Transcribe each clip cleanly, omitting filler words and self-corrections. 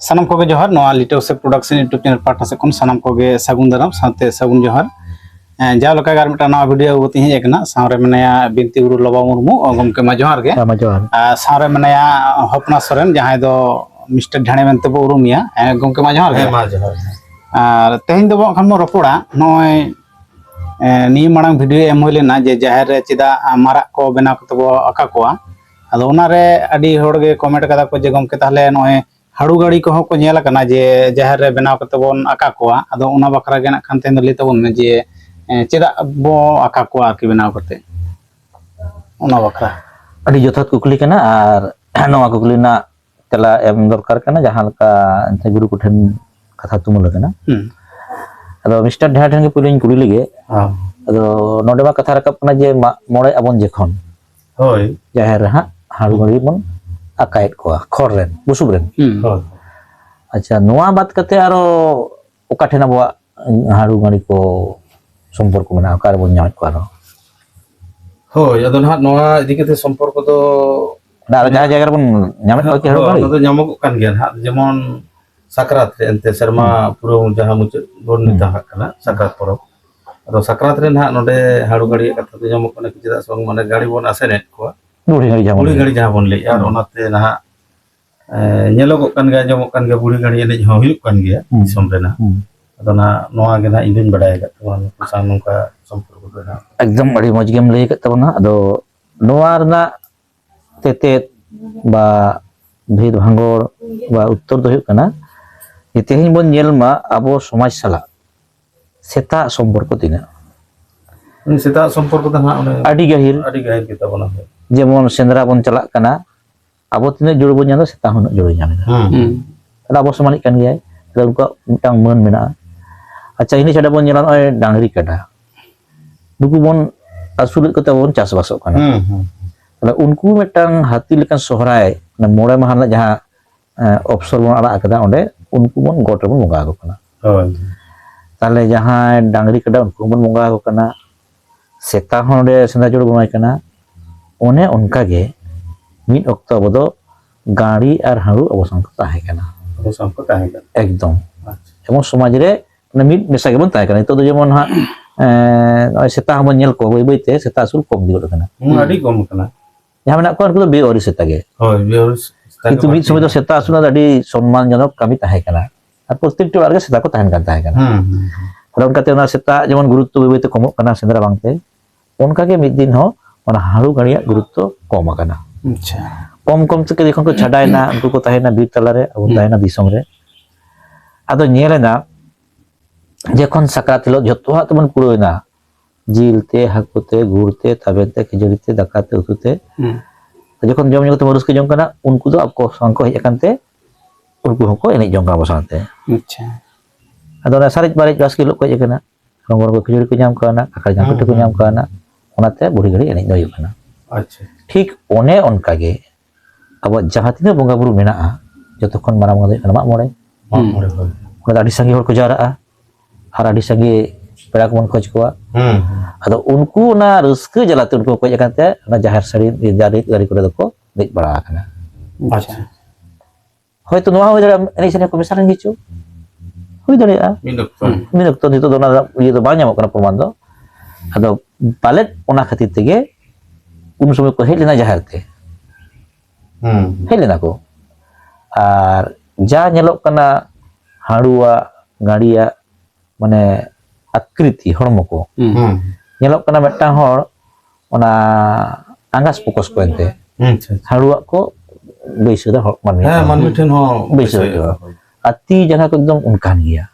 सानाम को जोहार नोआ लिटल से प्रोडक्शन यूट्यूब चैनल पाठा से कोन सानाम को सागुन दाराम साथे सागुन जोहार जा लका गार मिटा नवा वीडियो गति हे एकना सावरे मनाया बिनती गुरु लबा मुर्मू गमके मा जोहार गे सावरे मनाया हपना सोरेन जहां दो मिस्टर ढाणे मेनते बो उरुमिया गमके मा जोहार गे मा जोहार आर तेहिन दो बखन मो रपोड़ा नय नी मांग वीडियो एम होय लेना जे जाहेर रे चिदा मारा को बेना कते बो आका कोआ अदो ओनारे अडी होड़गे कमेंट कदा को जे गमके ताहले नय हाड़ू गाड़ी को को नेला कना जे जाहेर रे बनाव कते बोन आका कोआ अदो ओना बखरा गे ना खान तेन लई तबोन मे जे चेदा बो आका कोआ आरकी बनाव कते ओना बखरा अडी जथात कुकली कना आर नवा कुकली ना तला एम दरकार कना जहां लका अंते गुरु कुठन कथा तुमुल कना अदो मिस्टर ढाड ठन के पुलिन कुली लगे अदो नोडे मा कथा रकब कना जे मोड़े अबन जेखन होय जाहेर हा हाड़ू गाड़ी बन आकायत को खर रेन बुसुब रेन अच्छा नोआ बात कते आरो ओका ठेना बवा हाड़ू गाड़ी को संपर्क मेना कार बन न्याट को आरो होय अदो ना नोआ इदि कते संपर्क दो दार जहा जगह बन न्यामत को हाड़ू गाड़ी तो न्यामक कान गया हा जेमन साकरात रे एंते शर्मा पुरो जहा मुच बोन निता कना साकरात परब अदो साकरात रे ना नोडे हाड़ू गाड़ी कथा तो न्यामक कना किदा संग माने गाड़ी बन आसेनेट को बुढ़ी गाड़ी जहाँ बन ले और ओनाते ना नेलोगो कान गया जमो कान गया बुढ़ी गाड़ी एने हो हुयुक कान गया दिसम रे ना अदो ना नोआ गे ना इदिन बडाय गत तबना सानु का संपर्क दो ना एकदम बड़ी मौज गेम लई गत तबना अदो नोआ रना तेते बा भेद भांगोर बा उत्तर दो हुयुक कना तेहिन बन नेल मा आबो समाज साला सेता संपर्क तिना सेता संपर्क दा ना अडी गहिर के तबना जेमन सेंद्रा बन चला कना आबो तिने जुड़ बन जानो सेता हुन जुड़ जानो आबो समानिक कान गया उनका मिटांग मन मेना अच्छा इनी छाड़ा बन जला ओय डांगरी काटा दुकु बन असुल कते बन चास बासो कना तले उनको मिटांग हाथी लेकन सोहराय ना मोड़े महाना जहां ऑफसर बन आड़ा कदा ओंडे उनको बन गोट बन बंगा को कना ताले जहां डांगरी काटा उनको बन बंगा को कना सेता होंडे सेंद्रा जुड़ बनाय कना ओने उनका गे मिट अक्तो अब दो गाड़ी और हाड़ू अवसान को ताहे कना एकदम एमन समाज रे ने मिट मेसा गेबन ताहे कना तो जेमन हा सेता हमन नेल को बई बईते सेता सुल कम दिगो कना अडी कम कना जहां मेना को उनको बे ओरी सेता गे होय बे ओरी किंतु मिट समय तो सेता सुल अडी सम्मानजनक कमी ताहे कना और प्रत्येक टी वार सेता को ताहेन कान ताहे कना और उनका ते सेता जेमन गुरुत्व बई बईते कमो कना सेंद्रा बांगते उनका के मिट दिन हो हाड़ू गाड़िया गुरुत्व कम आकना अच्छा कम कम से देखो को छाडायना उनको को ताहेना बीर तलारे अब ताहेना दिसम रे आदो नेलेना जेखन साकरात हिलो जतोहा तमन पुरोयना जिलते हाकुते गुरते ताबेते खिजड़ीते दाकाते उतुते जेखन जम जगते मरुस के जम कना उनको दो आपको संको हेज कानते उनको हको एने जम का बसाते अच्छा आदो ना सारिज बारिज 10 किलो को जेकना रंगोर को खिजड़ी को जाम काना आकार जाम पिटे को जाम काना ओनाते बुढ़ी घड़ी एने दो कना अच्छा ठीक ओने उनका गे अब जहां तिना बंगा बुरु मेना जतखन माराम गदे मा मोड़े ओदा आडी संगे हर को जारा आर आडी संगे पेड़ा को मन खोज कोआ अदो उनको ना रस्क जलाते उनको को जकाते ना जाहर सरी गाड़ी को दको देख बड़ा कना अच्छा होय तो नोआ हो जरा एने सने को मिसारन गिचु होय दरेया मिनक तो नितो दोना ये तो बाnya मकना प्रमाण दो अदो पालेट ओना खातिर तेगे उन समय को हेलेना जाहर ते हेलेना को आर जा नेलोक कना हाड़ुआ गाड़िया माने आकृति हड़मो को नेलोक कना मेटा हड़ ओना आंगास फोकस को एंते हाड़ुआ को बैसदा हड़ मन मिठन हो बैसदा अति जना को एकदम उनकान गया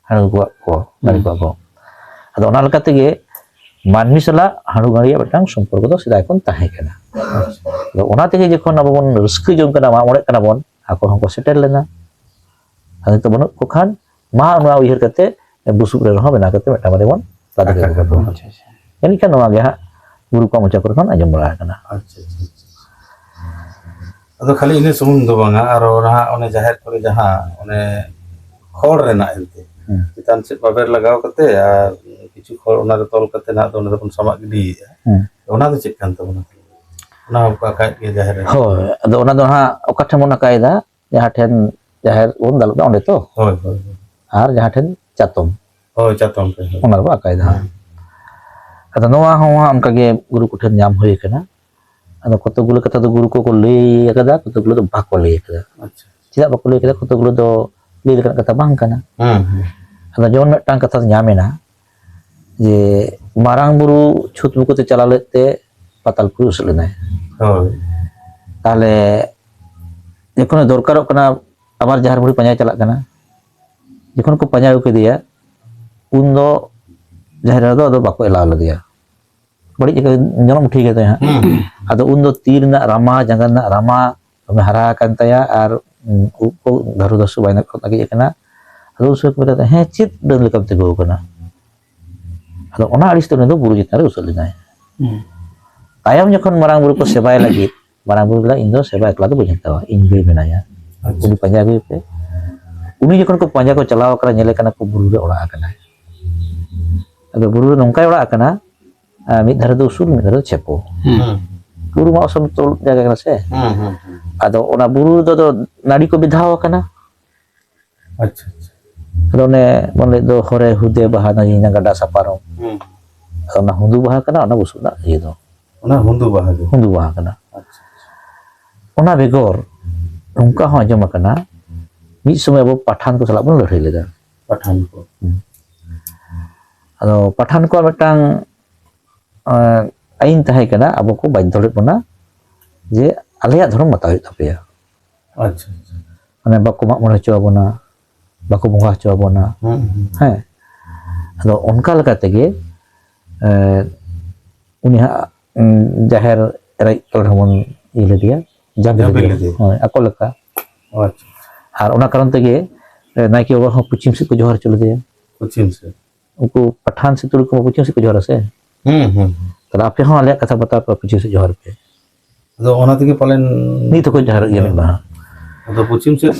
हाड़ु को गाड़ी को अदो ओना लका तेगे मानमी सला हाड़ू गाड़िया बेटांग संपर्क दो सिदाय कोन ताहे कना तो ओना तेगे जखन अब बन रस्क जों कना मा मोड़े कना बन आको हमको सेटल लेना अदे तो बन को खान मा ओना उहिर कते बुसुब रे रहो बना कते बेटा मादे बन लादे के तो अच्छा यानी का नवा गे हा गुरु को मचा कर खान आजम बड़ा कना अच्छा अदो खाली इने सुमुन दो बांगा आरो रहा ओने जाहेर करे जहां ओने खोड़ रेना एंते चितान से बाबेर लगाव कते आ किछु खोड़ ओना रे तोल कते ना तो ओने बन समाग गिडी ओना दो चेक कान तबना ओना का काय के जाहेर हो अदो ओना दो हा ओका ठमोना कायदा जहां ठेन jaher bun dalam dah onde to ᱦᱳᱭ ᱦᱳᱭ ar jahan ten chatom ᱦᱳᱭ ᱪᱟᱛᱚᱢ ᱯᱮ ᱦᱳᱭ onar ba akai dah ado noa hon onka ge guru koten nyam hoye kana ado kotogulu kata do guru ko lay akada kotogulu do bako lay akada ᱟᱪᱪᱷᱟ tidak bako lay akada kotogulu do lay lekan kata bang kana ᱦᱩᱸ ado jemon metang kata nyamena je marang buru chut buku te chala lete patal puru usulena ᱦᱳᱭ tahle jekon dorkarok kana abar jahar buru panjai chalak kana jekon ko panjai uke dia undo jahar do ado bako ela dia bari jeka nyolong ठीक है ha ado undo tir na rama jangan na rama kami hara kan taya ar upo garu dasu banyak kot lagi kana ado usul ko bata he chit dan lekam te go kana ado ona aris to do buru jitare usul lina tayam jekon marang buru ko sebai lagi marang buru bilang indo sebai kala to bunyata injui menaya uni panjai go pe uni jekon ko panjai ko chalaw kara nyele kana ko buru re ora kana ado buru nongkai ora kana mid dhara do usul mid dhara do cepo buru ma osam tol jaga kana se ado ona buru do nadi ko bidhaw kana ᱟᱪᱪᱷᱟ ado ne monle do hore hude bahana ina gada saparong ado na hundu baha kana ona busuk na ye do ᱚᱱᱟ ᱦᱩᱸᱫᱩ ᱵᱟᱦᱟ ᱜᱮ hundu baha kana ᱟᱪᱪᱷᱟ ona begor nongka ho ajom kana mid somay abo pathan ko salak bon lehai leda ᱯᱟᱴᱷᱟᱱ ᱠᱚ ado pathan ko metang ain tahe kana abo ko badhyo led bona je aleyak dhorom mata huyuk tapeya ᱟᱪᱪᱷᱟ mane bako mak mone hocho abona bako bongah hocho abona he ado onka leka tege uni ha jaher erai kolhamon ile dia Jambi jambi dia. hoy ako leka ᱟᱪᱪᱷᱟ ar ona karon tege naiki baba ho puchim se ko johar chole dia ᱯᱚᱪᱷᱤᱢ ᱥᱮᱫ unku pathan se tulu ko puchim se ko johar se ᱦᱩᱸ ᱛᱟᱦᱞᱮ ᱟᱯᱮ ᱦᱚᱸ ᱟᱞᱮᱭᱟᱜ ᱠᱟᱛᱷᱟ ᱵᱟᱛᱟ ᱯᱮ ᱯᱩᱪᱷᱤ ᱥᱮᱫ ᱡᱚᱦᱟᱨ ᱯᱮ ᱟᱫᱚ ᱚᱱᱟ ᱛᱮᱜᱮ ᱯᱟᱞᱮᱱ ᱱᱤᱛ ᱦᱚᱸᱠᱚ ᱡᱚᱦᱟᱨ ᱜᱮᱭᱟ ᱢᱤᱫ ᱵᱟᱨ ᱟᱫᱚ ᱯᱚᱪᱷᱤᱢ ᱥᱮᱫ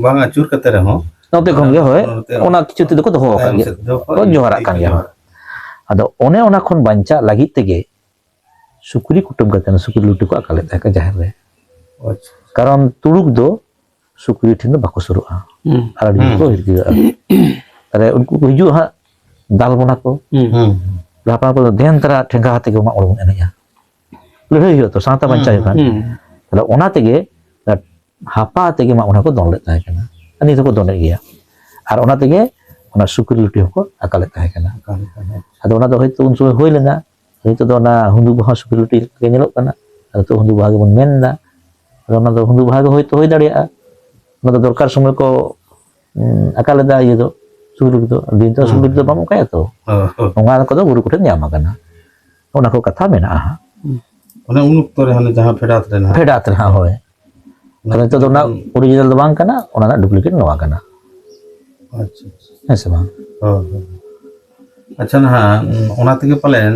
ᱵᱟᱝ ᱟᱹᱪᱩᱨ ᱠᱟᱛᱮ ᱨᱮᱦᱚᱸ ᱱᱚᱛᱮ ᱠᱷᱚᱱ ᱜᱮ ᱦᱳᱭ ᱚᱱᱟ ᱠᱤᱪᱷᱩ ᱛᱮᱫᱚ ᱠᱚ ᱫᱚᱦᱚ ᱟᱠᱟᱫ ᱛᱟᱭᱚᱢ ᱜᱮᱭᱟ ᱥᱮᱫ ᱫᱚ ᱠᱚ ᱡᱚᱦᱟᱨᱟᱜ ᱠᱟᱱ ᱜᱮᱭᱟ ᱟᱫᱚ ᱚᱱᱮ ᱚᱱᱟ ᱠᱷᱚᱱ ᱵᱟᱧᱪᱟᱜ ᱞᱟᱹᱜᱤᱫ ᱛᱮᱜᱮ ᱥᱩᱠᱨᱤ ᱠᱩᱴᱟᱹᱢ ᱠᱟᱛᱮ ᱥᱩᱠᱨᱤ ᱞᱩᱴᱤ ᱠᱚ ᱟᱠᱟᱞᱮᱫ ᱛᱟᱦᱮᱸ ᱡᱟᱦᱮᱨ ᱨᱮ ᱟᱪᱪᱷᱟ ᱠᱟᱨᱚᱱ ᱛᱩᱲᱩᱠ ᱫᱚ ᱥᱩᱠᱨᱤ ᱴᱷᱮᱱ ᱫᱚ ᱵᱟᱠᱚ ᱥᱩᱨᱩᱜᱼᱟ ᱟᱨ ᱟᱹᱰᱤ ᱠᱚ ᱦᱤᱨᱠᱟᱹᱜᱼᱟ ᱛᱟᱦᱞᱮ ᱩᱱᱠᱩ ᱠᱚ ᱦᱤᱡᱩᱜᱼᱟ ᱦᱟᱸᱜ ᱫᱟᱞ ᱵᱚᱱᱟ ᱠᱚ ᱦᱟᱯᱲᱟᱢ ᱠᱚᱫᱚ ᱫᱷᱮᱱ ᱛᱟᱨᱟ ᱴᱷᱮᱸᱜᱟ ᱟᱛᱮ ᱜᱮ ᱢᱟᱜ ᱢᱚᱬᱮ ᱵᱚᱱ ᱮᱱᱮᱡᱼᱟ ᱞᱟᱹᱲᱦᱟᱹᱭ ᱦᱩᱭᱩᱜᱼᱟ ᱛᱚ ᱥᱟᱶᱛᱟ ᱵᱟᱧᱪᱟᱣ ᱦᱩᱭᱩᱜ ᱠᱟᱱ ᱛᱟᱦᱞᱮ ᱚᱱᱟ ᱛᱮᱜᱮ ᱦᱟᱯᱟ ᱛᱮᱜᱮ ᱢᱟᱜ ᱢᱚᱬᱮ ᱠᱚ ᱫᱚᱱ ᱞᱮᱫ ᱛᱟᱦᱮᱸ ᱠᱟᱱᱟ ᱟᱨ ᱱᱤᱛ ᱦᱚᱸᱠᱚ ᱫᱚᱱᱮᱫ ᱜᱮᱭᱟ ᱟᱨ ᱚᱱᱟ ᱛᱮᱜᱮ ᱚᱱᱟ ᱥᱩᱠᱨᱤ ᱞᱩᱴᱤ ᱦᱚᱸᱠᱚ ᱟᱠᱟᱞᱮᱫ ᱛᱟᱦᱮᱸ ᱠᱟᱱᱟ ᱟᱫᱚ ᱚᱱᱟ ᱫᱚ ᱦᱚᱭᱛᱳ ᱩᱱ ᱥᱚᱢᱚᱭ ᱦᱩᱭ ᱞᱮᱱᱟ ᱱᱤᱛᱚᱜ ᱫᱚ ᱚᱱᱟ ᱦᱩᱸᱫᱩ ᱵᱟᱦᱟ ᱥᱩᱠᱨᱤ ᱞᱩᱴᱤ ᱜᱮ ᱧᱮᱞᱚᱜ ᱠᱟᱱᱟ ᱟᱫᱚ ᱱᱤᱛᱚᱜ ᱦᱩᱸᱫᱩ ᱵᱟᱦᱟ ᱜᱮᱵᱚᱱ ᱢᱮᱱ ᱮᱫᱟ ᱟᱫᱚ ᱚᱱᱟ ᱫᱚ ᱦᱩᱸᱫᱩ ᱵᱟᱦᱟ ᱜᱮ ᱦᱚᱭᱛᱳ ᱦᱩᱭ ᱫᱟᱲᱮᱭᱟᱜᱼᱟ ᱚᱱᱟ ᱫᱚ ᱫᱚᱨᱠᱟর ᱥᱚᱢᱚᱭ ᱠᱚ ᱟᱠᱟᱞᱮᱫᱟ ᱤᱭᱟᱹ ᱫᱚ ᱥᱩᱠᱨᱤ ᱫᱚ ᱫᱤᱱ ᱫᱚ ᱥᱩᱠᱨᱤ ᱫᱚ ᱵᱟᱢ ᱚᱱᱠᱟᱭᱟ ᱛᱚ ᱱᱚᱣᱟ ᱠᱚᱫᱚ ᱜᱩᱨᱩ ᱠᱚᱴᱷᱮᱱ ᱧᱟᱢ ᱟᱠᱟᱱᱟ ᱚᱱᱟ ᱠᱚ ᱠᱟᱛᱷᱟ ᱢᱮᱱᱟᱜᱼᱟ ᱚᱱᱮ ᱩᱱ ᱚᱠᱛᱚ ᱨᱮ ᱦᱟᱱᱮ ᱡᱟᱦᱟᱸ ᱯᱷᱮᱰᱟᱛ ᱨᱮ ᱱᱟᱦᱟᱜ ᱯᱷᱮᱰᱟᱛ ᱨᱮ ᱦᱟᱸᱜ ᱦᱳᱭ ᱛᱟᱦᱞᱮ ᱱᱤᱛᱚᱜ ᱫᱚ ᱚᱱᱟ ᱚᱨᱤᱡᱤᱱᱟᱞ ᱫᱚ ᱵᱟᱝ ᱠᱟᱱᱟ ᱚᱱᱟ ᱨᱮᱱᱟᱜ ᱰᱩᱯᱞᱤᱠᱮᱴ ᱱᱚᱣᱟ ᱠᱟᱱᱟ ᱟᱪᱪᱷᱟ ᱦᱮᱸ ᱥᱮ ᱵᱟᱝ ᱟᱪᱪᱷᱟ ᱱᱟᱦᱟᱜ ᱚᱱᱟ ᱛᱮᱜᱮ ᱯᱟᱞᱮᱱ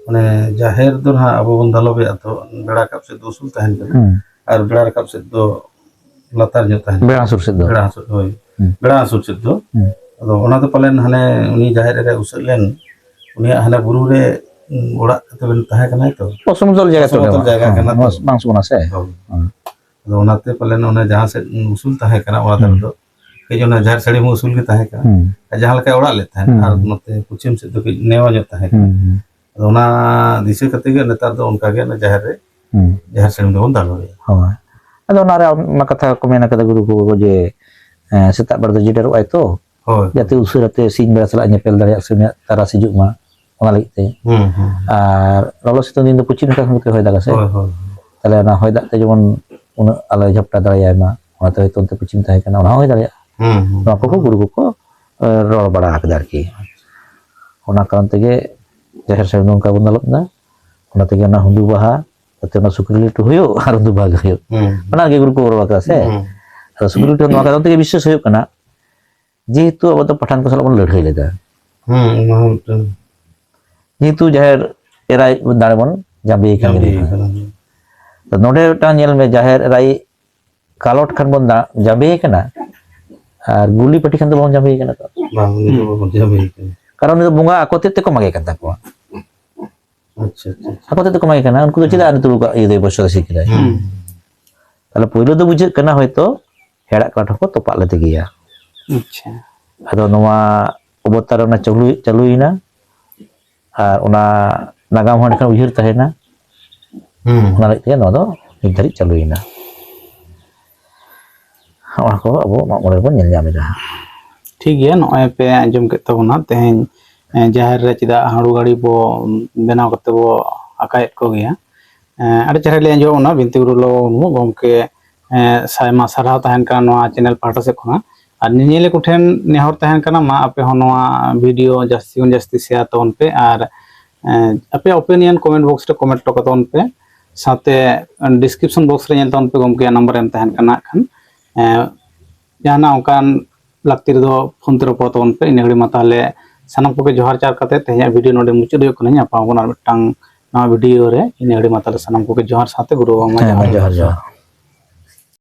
ᱚᱱᱮ ᱡᱟᱦᱮᱨ ᱫᱚ ᱱᱟᱦᱟᱜ ᱟᱵᱚ ᱵᱚᱱ ᱫᱟᱞᱚᱵᱮᱜᱼᱟ ᱛᱚ ᱵᱮᱲᱟ ᱨᱟᱠᱟᱵ ᱥᱮᱫ ᱫᱚ ᱩᱥᱩᱞ ᱛᱟᱦᱮᱱ ᱠᱟᱱᱟ ᱟᱨ ᱵᱮᱲᱟ ᱨᱟᱠᱟᱵ ᱥᱮᱫ ᱫᱚ ᱞᱟᱛᱟᱨ ᱧᱚᱜ ᱛᱟᱦᱮᱱ ᱵᱮᱲᱟ ᱦᱟᱹᱥᱩᱨ ᱥᱮᱫ ᱫᱚ ᱵᱮᱲᱟ ᱦᱟᱹᱥᱩᱨ ᱦᱳᱭ ᱵᱮᱲᱟ ᱦᱟᱹᱥᱩᱨ ᱥᱮᱫ ᱫᱚ ᱟᱫᱚ ᱚᱱᱟ ᱫᱚ ᱯᱟᱞᱮᱱ ᱦᱟᱱᱮ ᱩᱱᱤ ᱡᱟᱦᱮᱨ ᱨᱮ ᱩᱥᱟᱹᱫ ᱞᱮᱱ ᱩᱱᱤᱭᱟᱜ ᱦᱟᱱᱮ ᱵᱩᱨᱩ ᱨᱮ ᱚᱲᱟᱜ ᱠᱟᱛᱮ ᱵᱮᱱ ᱛᱟᱦᱮᱸ ᱠᱟᱱᱟᱭ ᱛᱚ অসমতল জায়গা তো অসমতল জায়গা ᱠᱟᱱᱟ ᱛᱚ বাং সমান আছে ᱟᱫᱚ ᱚᱱᱟᱛᱮ ᱯᱟᱞᱮᱱ ᱚᱱᱮ ᱡᱟᱦᱟᱸ ᱥᱮᱫ ᱩᱥᱩᱞ ᱛᱟᱦᱮᱸ ᱠᱟᱱᱟ ᱚᱱᱟ ᱫᱷᱟᱨᱮ ᱫᱚ ᱠᱟᱹᱡ ᱚᱱᱟ ᱡᱟᱦᱮᱨ ᱥᱟᱹᱲᱤ ᱦᱚᱸ ᱩᱥᱩᱞ ᱜᱮ ᱛᱟᱦᱮᱸ ᱠᱟᱱᱟ ᱟᱨ ᱡᱟᱦᱟᱸ ᱞᱮᱠᱟᱭ ᱚᱲᱟᱜ ᱞᱮᱫ ᱛᱟᱦᱮᱸ ᱟᱨ ᱱᱚᱛᱮ ᱯᱚᱪᱷᱤᱢ ᱥᱮᱫ ᱫᱚ ᱠᱟᱹᱡ ᱱᱮᱣᱟ ᱧᱚᱜ ᱛᱟᱦᱮᱸ ᱠᱟᱱᱟ ᱟᱫᱚ ᱚᱱᱟ ᱫᱤᱥᱟᱹ ᱠᱟᱛᱮ ᱜᱮ ᱱᱮᱛᱟᱨ ᱫᱚ ᱚᱱᱠᱟ ᱜᱮ ᱡᱟᱦᱮᱨ ᱨᱮ ᱡᱟᱦᱮᱨ ᱥᱟᱹᱲᱤᱢ ᱫᱚᱵᱚᱱ ᱫᱟᱞᱚᱵᱮᱜᱼᱟ ᱦᱳᱭ ᱟᱫᱚ ᱚᱱᱟᱨᱮ ᱚᱱᱟ ᱠᱟᱛᱷᱟ ᱠᱚ ᱢᱮᱱ ᱠᱟᱫᱟ ᱜᱩᱨᱩ ᱠᱚ ᱡᱮ ᱥᱮᱛᱟᱜ ᱵᱮᱲᱟ ᱫᱚ ᱡᱮᱰᱮᱨᱚᱜ ᱟᱭ ᱛᱚ ᱦᱳᱭ ᱡᱟᱛᱮ ᱩᱥᱟᱹᱨᱟᱛᱮ ᱥᱤᱧ ᱵᱮᱲᱟ ᱥᱟᱞᱟᱜ ᱧᱮᱯᱮᱞ ᱫᱟᱲᱮᱭᱟᱜ ᱥᱮ ᱩᱱᱤᱭᱟᱜ ᱛᱟᱨᱟᱥ ᱦᱤᱡᱩᱜ ᱢᱟ ᱚᱱᱟ ᱞᱟᱹᱜᱤᱫ ᱛᱮ ᱟᱨ ᱞᱚᱞᱚ ᱥᱤᱛᱩᱝ ᱫᱤᱱ ᱫᱚ ᱯᱚᱪᱷᱤᱢ ᱱᱟᱠᱷᱟ ᱠᱷᱚᱱ ᱦᱚᱭ ᱫᱟᱜᱟ ᱥᱮ ᱦᱳᱭ ᱦᱳᱭ ᱛᱟᱦᱞᱮ ᱚᱱᱟ ᱦᱚᱭ ᱫᱟᱜ ᱛᱮ ᱡᱮᱢᱚᱱ ᱩᱱᱟᱹᱜ ᱟᱞᱚ ᱡᱷᱟᱯᱴᱟ ᱫᱟᱲᱮᱭᱟᱭ ᱢᱟ ᱚᱱᱟᱛᱮ ᱦᱚᱭᱛᱳ ᱚᱱᱛᱮ ᱯᱚᱪᱷᱤᱢ ᱛᱟᱦᱮᱸ ᱠᱟᱱᱟ ᱚᱱᱟ ᱦᱚᱸ ᱦᱩᱭ ᱫᱟᱲᱮᱭᱟᱜᱼᱟ ᱱᱚᱣᱟ ᱠᱚᱠᱚ ᱜᱩᱨᱩ ᱠᱚᱠᱚ ᱨᱚᱲ ᱵᱟᱲᱟ ᱟᱠᱟᱫᱟ ᱟᱨᱠᱤ ᱚᱱᱟ ᱠᱟᱨᱚᱱ ᱛᱮᱜᱮ ᱡᱟᱦᱮᱨ ᱥᱟᱹᱲᱤᱢ ᱱᱚᱝᱠᱟ ᱵᱚᱱ ᱫᱟᱞᱚᱵ ᱮᱫᱟ ᱚᱱᱟ ᱛᱮᱜᱮ ᱚᱱᱟ ᱦᱩᱸᱫᱩ ᱵᱟᱦᱟ ᱡᱟᱛᱮ ᱚᱱᱟ ᱥᱩᱠᱨᱤ ᱞᱩᱴᱩ ᱦᱩᱭᱩᱜ ᱟᱨ ᱦᱩᱸᱫᱩ ᱵᱟᱦᱟ ᱜᱮ ᱦᱩᱭᱩᱜ ᱚᱱᱟᱜᱮ ᱜᱩᱨᱩ ᱠᱚ ᱨᱚᱲ ᱟᱠᱟᱫᱟ ᱥᱮ ᱟᱫᱚ ᱥᱩᱠᱨᱤ ᱞᱩᱴᱩ ᱱᱚᱣᱟ ᱠᱟᱨᱚᱱ ᱛᱮᱜᱮ ᱵᱤᱥᱥᱟᱹᱥ ᱦᱩᱭᱩᱜ ᱠᱟᱱᱟ যেহেতু আবার তো পাঠান ko সালাম বন লড়াই লেদা ᱚᱱᱟ ᱦᱚᱸ ᱢᱤᱫᱴᱟᱝ যেহেতু জাহের এরাই দাঁড়ে বন জাম্বি কান ᱡᱟᱢᱵᱤ ᱜᱮ ᱠᱟᱱᱟ তো নোডে টা ñᱮল ᱢᱮ জাহের এরাই কালট খান বন জাম্বি কানা আর গুলি পাটি খান তো বন জাম্বি কানা তো ᱵᱟᱝ ᱩᱱᱤ ᱫᱚ ᱵᱟᱵᱚᱱ ᱡᱟᱢᱵᱤ ᱠᱟᱱᱟ কারণ উনি বঙ্গা আকতে তে কমাগে কান তাকো ᱟᱪᱪᱷᱟ ᱟᱪᱪᱷᱟ আকতে তে কমাগে কানা উনকু তো চিদা আনি তুলু ই দেই বছর শিখিরা তাহলে পয়লো তো বুঝে কানা হয়তো हेड़ा काठ को तोपा लेते गया अच्छा अदो नोवा अवतार ना चालुईना और ओना नागाम हन खान उहिर तहेना ओना लेते नो दो नित धारी चालुईना ओना को अब मामले बन नेल जामेदा ठीक गया नॉय पे आंजम के तबना तेहें जाहिर रे चिदा हाड़ू गाड़ी बो बनाव करते बो आकायत को गया अरे चेहरा ले आंजो ना बिनती गुरु लो नु गमके सायमा साराव तहन का नोआ चैनल पाटा से खोना और निनेले कुठेन नेहर तहन kana मा आपे हो नोआ वीडियो जास्ती शेयर तोन पे और आपे ओपिनियन कमेंट बॉक्स रे कमेंट तो कतोन पे साथे डिस्क्रिप्शन बॉक्स रे नेल तोन पे गमके नंबर एम तहन kana खान जाना ओकान लगती रे दो फोन ते रपो तोन पे इने घड़ी मा ताले सानम को जोहार चार कते तेया वीडियो नोडे मुचुद हो कना पावन और मिटांग नवा वीडियो रे इने घड़ी मा ताले सानम को जोहार साथे गुरु मा जोहार जोहार